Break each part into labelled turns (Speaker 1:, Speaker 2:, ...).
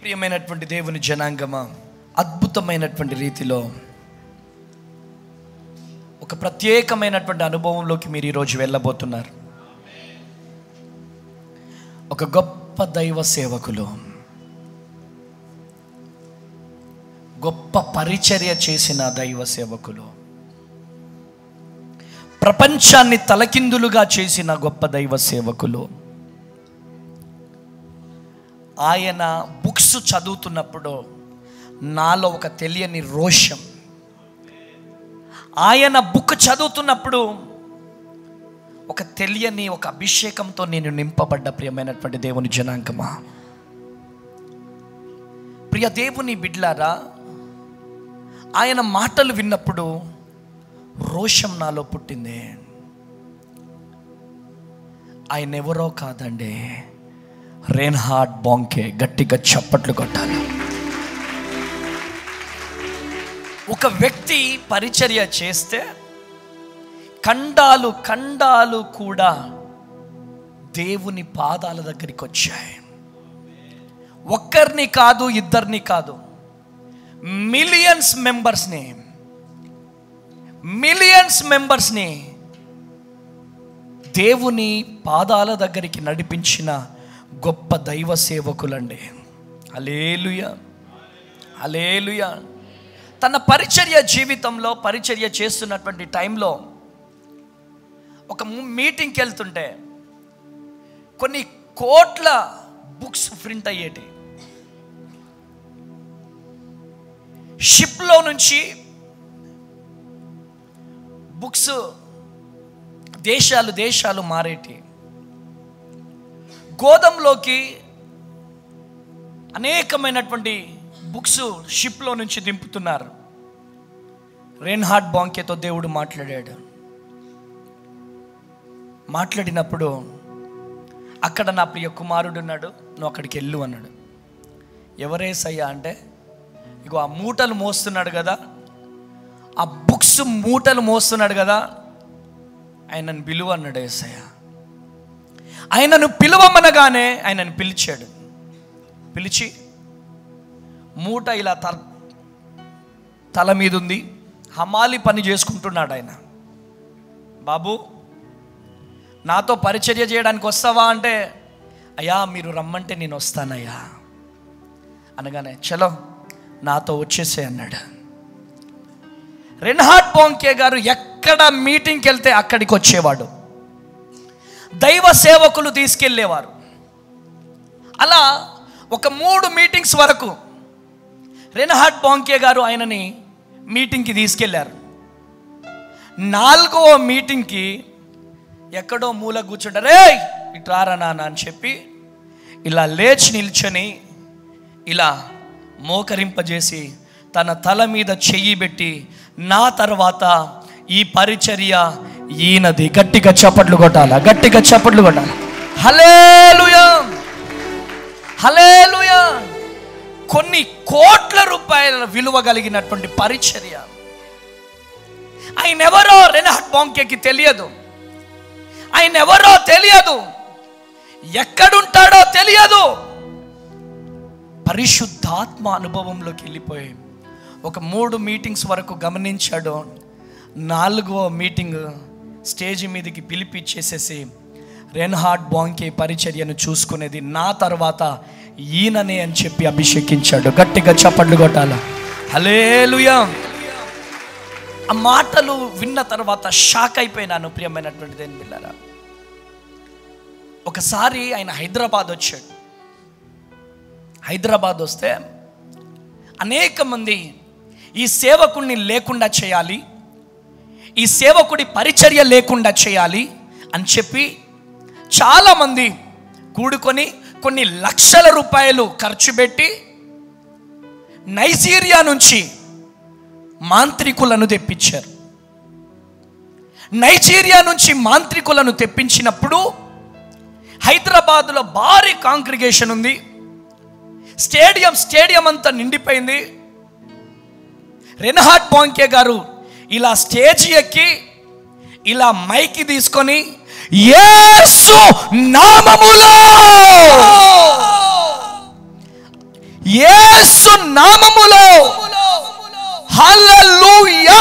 Speaker 1: ప్రియమైనటువంటి దేవుని జనాంగమా, అద్భుతమైనటువంటి రీతిలో ఒక ప్రత్యేకమైనటువంటి అనుభవంలోకి మీరు ఈరోజు వెళ్ళబోతున్నారు. ఒక గొప్ప దైవ సేవకులు, గొప్ప పరిచర్య చేసిన దైవ సేవకులు, ప్రపంచాన్ని తలకిందులుగా చేసిన గొప్ప దైవ సేవకులు. ఆయన బుక్స్ చదువుతున్నప్పుడు నాలో ఒక తెలియని రోషం, ఆయన బుక్ చదువుతున్నప్పుడు ఒక తెలియని ఒక అభిషేకంతో నేను నింపబడ్డ ప్రియమైనటువంటి దేవుని జనాంగమా, ప్రియ దేవుని బిడ్లారా, ఆయన మాటలు విన్నప్పుడు రోషం నాలో పుట్టింది. ఆయన ఎవరో కాదండి, రెయిన్హార్డ్ బాంకే. గట్టిగా చప్పట్లు కొట్టాలి. ఒక వ్యక్తి పరిచర్య చేస్తే ఖండాలు ఖండాలు కూడా దేవుని పాదాల దగ్గరికి వచ్చాయి. ఒక్కరిని కాదు, ఇద్దరిని కాదు, మిలియన్స్ మెంబర్స్ని దేవుని పాదాల దగ్గరికి నడిపించిన గొప్ప దైవ సేవకులండి. హల్లెలూయా, హల్లెలూయా. తన పరిచర్య జీవితంలో పరిచర్య చేస్తున్నటువంటి టైంలో ఒక మీటింగ్కి వెళ్తుంటే కొన్ని కోట్ల బుక్స్ ప్రింట్ అయ్యేటి. షిప్లో నుంచి బుక్స్ దేశాలు మారేటి. గోదాంలోకి అనేకమైనటువంటి బుక్స్ షిప్లో నుంచి దింపుతున్నారు. రెయిన్హార్డ్ బాంకేతో దేవుడు మాట్లాడినప్పుడు అక్కడ నా ప్రియ కుమారుడు ఉన్నాడు, నువ్వు అక్కడికి వెళ్ళు అన్నాడు. ఎవరేసయ్యా అంటే, ఇగో ఆ మూటలు మోస్తున్నాడు కదా, ఆ బుక్స్ మూటలు మోస్తున్నాడు కదా, ఆయనను పిలువ అన్నాడు యేసయ్య. ఆయనను పిలువమనగానే ఆయనను పిలిచాడు. పిలిచి మూట ఇలా తల మీద ఉంది, హమాలి పని చేసుకుంటున్నాడు ఆయన. బాబు, నాతో పరిచర్య చేయడానికి వస్తావా అంటే, అయ్యా మీరు రమ్మంటే నేను వస్తానయ్యా అనగానే, చలో నాతో వచ్చేసే అన్నాడు. రెయిన్హార్డ్ బాంకే గారు ఎక్కడ మీటింగ్కి వెళ్తే అక్కడికి వచ్చేవాడు. దైవ సేవకులు తీసుకెళ్ళేవారు. అలా ఒక 3 మీటింగ్స్ వరకు రెయిన్హార్డ్ బాంకే గారు ఆయనని మీటింగ్కి తీసుకెళ్లారు. 4వ మీటింగ్కి ఎక్కడో మూల కూర్చుంటారు. రేయ్ ఇట్రారా నాన్న అని చెప్పి ఇలా లేచి నిల్చొని ఇలా మోకరింపజేసి తన తల మీద చెయ్యి పెట్టి, నా తర్వాత ఈ పరిచర్య ఈయనది. గట్టిగా చప్పట్లు కొట్టాలా, గట్టిగా చప్పట్లు కొట్టాలి. హల్లెలూయా, హల్లెలూయా. కొన్ని కోట్ల రూపాయల విలువ కలిగినటువంటి పరిచర్య. ఆయన ఎవరో రెయిన్హార్డ్ బాంకేకి తెలియదు, ఆయన ఎవరో తెలియదు, ఎక్కడుంటాడో తెలియదు. పరిశుద్ధాత్మ అనుభవంలోకి వెళ్ళిపోయి ఒక 3 మీటింగ్స్ వరకు గమనించాడు. 4వ మీటింగ్ స్టేజ్ మీదకి పిలిపిచ్చేసేసి, రెయిన్హార్డ్ బాంకే పరిచర్యను చూసుకునేది నా తర్వాత ఈయననే అని చెప్పి అభిషేకించాడు. గట్టిగా చప్పట్లు కొట్టాల. హల్లెలూయా. ఆ మాటలు విన్న తర్వాత షాక్ అయిపోయినాను ప్రియమైనటువంటి దేవుని బిడ్డలారా. ఒకసారి ఆయన హైదరాబాద్ వచ్చాడు. హైదరాబాద్ వస్తే అనేక మంది ఈ సేవకుడిని లేకుండా చేయాలి, ఈ సేవకుడి పరిచర్య లేకుండా చేయాలి అని చెప్పి చాలామంది కూడుకొని కొన్ని లక్షల రూపాయలు ఖర్చు పెట్టి నైజీరియా నుంచి మాంత్రికులను తెప్పించారు. నైజీరియా నుంచి మాంత్రికులను తెప్పించినప్పుడు హైదరాబాద్లో భారీ కాంగ్రిగేషన్ ఉంది. స్టేడియం అంతా నిండిపోయింది. రెయిన్హార్డ్ బాంకే గారు ఇలా స్టేజ్ ఎక్కి ఇలా మైకి తీసుకొని యేసు నామములో యేసు నామములో హల్లెలూయా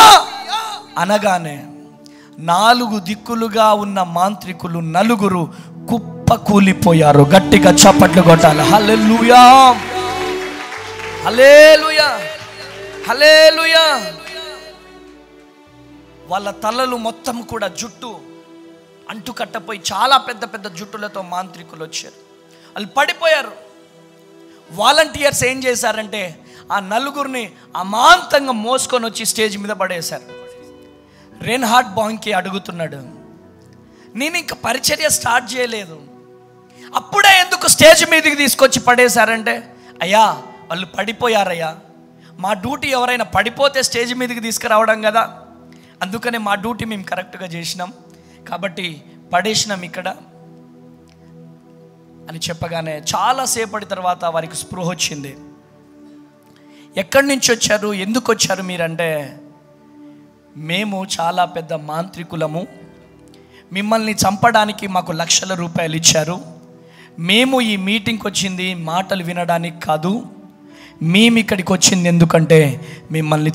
Speaker 1: అనగానే 4 దిక్కులుగా ఉన్న మాంత్రికులు 4 కుప్ప కూలిపోయారు. గట్టిగా చప్పట్లు కొట్టాలి. హల్లెలూయా, హల్లెలూయా, హల్లెలూయా. వాళ్ళ తలలు మొత్తం కూడా జుట్టు అంటుకట్టపోయి చాలా పెద్ద పెద్ద జుట్టులతో మాంత్రికులు వచ్చారు. వాళ్ళు పడిపోయారు. వాలంటీర్స్ ఏం చేశారంటే ఆ 4 అమాంతంగా మోసుకొని వచ్చి స్టేజ్ మీద పడేశారు. రెన్హార్డ్ బాంకే అడుగుతున్నాడు, నేను ఇంకా పరిచర్య స్టార్ట్ చేయలేదు, అప్పుడే ఎందుకు స్టేజ్ మీదకి తీసుకొచ్చి పడేశారంటే, అయ్యా వాళ్ళు పడిపోయారయ్యా, మా డ్యూటీ ఎవరైనా పడిపోతే స్టేజ్ మీదకి తీసుకురావడం కదా, అందుకనే మా డ్యూటీ మేము కరెక్ట్గా చేసినాం కాబట్టి పడేసినాం ఇక్కడ అని చెప్పగానే చాలాసేపటి తర్వాత వారికి స్పృహ వచ్చింది. ఎక్కడి నుంచి వచ్చారు, ఎందుకు వచ్చారు మీరంటే, మేము చాలా పెద్ద మాంత్రికులము, మిమ్మల్ని చంపడానికి మాకు లక్షల రూపాయలు ఇచ్చారు, మేము ఈ మీటింగ్కి వచ్చింది మాటలు వినడానికి కాదు, మేము ఇక్కడికి వచ్చింది ఎందుకంటే మిమ్మల్ని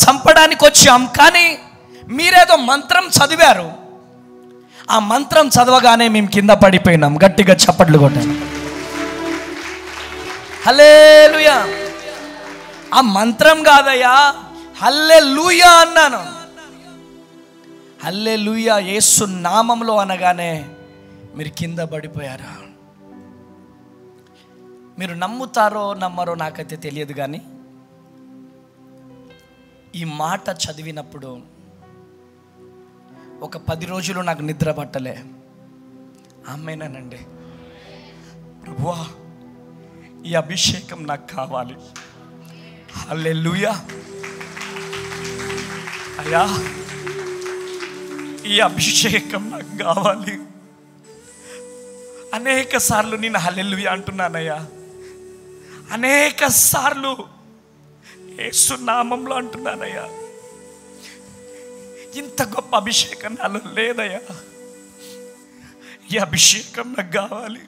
Speaker 1: చంపడానికి వచ్చాం. కానీ మీరేదో మంత్రం చదివారు, ఆ మంత్రం చదవగానే మేము కింద పడిపోయినాం. గట్టిగా చప్పట్లు కొట్టాను. హల్లెలూయా. ఆ మంత్రం కాదయ్యా, హల్లెలూయా అన్నాను. హల్లెలూయా యేసు నామంలో అనగానే మీరు కింద పడిపోయారు. మీరు నమ్ముతారో నమ్మరో నాకైతే తెలియదు, కానీ ఈ మాట చదివినప్పుడు ఒక 10 రోజులు నాకు నిద్ర పట్టలే. ఆమేనండి. ప్రభువా ఈ అభిషేకం నాకు కావాలి. హల్లెలూయా. అయ్యా ఈ అభిషేకం నాకు కావాలి. అనేక సార్లు నేను హల్లెలూయా అంటున్నానయ్యా, అనేక సార్లు యేసు నామంలో అంటున్నానయ్యా, ఇంత గొప్ప అభిషేకం నాలో లేదయ్యా, ఈ అభిషేకం నాకు కావాలి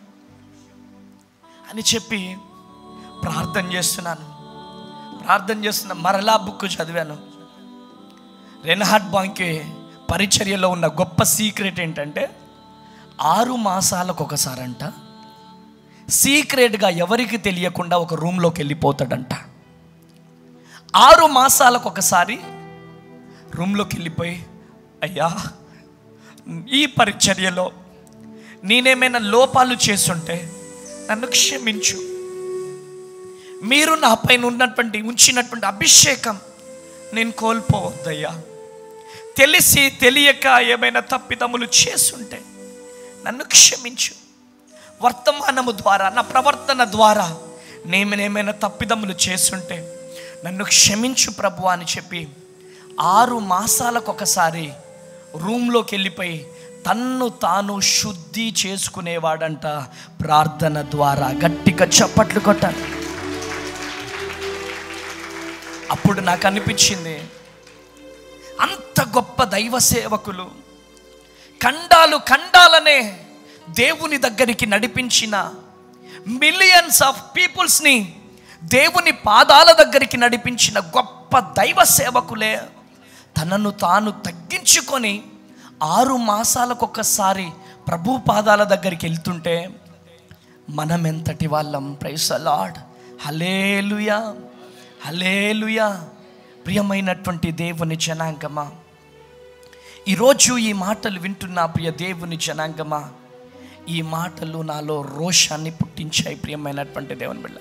Speaker 1: అని చెప్పి ప్రార్థన చేస్తున్నా. మరలా బుక్ చదివాను. రెన్హార్డ్ బాంకే పరిచర్యలో ఉన్న గొప్ప సీక్రెట్ ఏంటంటే 6 మాసాలకు ఒకసారంట సీక్రెట్గా ఎవరికి తెలియకుండా ఒక రూమ్లోకి వెళ్ళిపోతాడంట. 6 మాసాలకు ఒకసారి రూమ్లోకి వెళ్ళిపోయి, అయ్యా ఈ పరిచర్యలో నేనేమైనా లోపాలు చేస్తుంటే నన్ను క్షమించు, మీరు నా పైన ఉంచినటువంటి అభిషేకం నేను కోల్పోవద్దయ్యా, తెలిసి తెలియక ఏమైనా తప్పిదములు చేస్తుంటే నన్ను క్షమించు, వర్తమానము ద్వారా నా ప్రవర్తన ద్వారా నేనేమైనా తప్పిదములు చేస్తుంటే నన్ను క్షమించు ప్రభు అని చెప్పి 6 మాసాలకు ఒకసారి రూమ్లోకి వెళ్ళిపోయి తన్ను తాను శుద్ధి చేసుకునేవాడంట ప్రార్థన ద్వారా. గట్టిగా చప్పట్లు కొట్టాలి. అప్పుడు నాకు అనిపించింది, అంత గొప్ప దైవ సేవకులు ఖండాలనే దేవుని దగ్గరికి నడిపించిన, మిలియన్స్ ఆఫ్ పీపుల్స్ని దేవుని పాదాల దగ్గరికి నడిపించిన గొప్ప దైవ సేవకులే తనను తాను తగ్గించుకొని 6 మాసాలకు ఒకసారి ప్రభు పాదాల దగ్గరికి వెళ్తుంటే మనం ఎంతటి వాళ్ళం. Praise the lord. Hallelujah, hallelujah. ప్రియమైనటువంటి దేవుని జనాంగమా, ఈరోజు ఈ మాటలు వింటున్న ప్రియ దేవుని జనాంగమా, ఈ మాటలు నాలో రోషాన్ని పుట్టించాయి. ప్రియమైనటువంటి దేవుని బిడ్డ,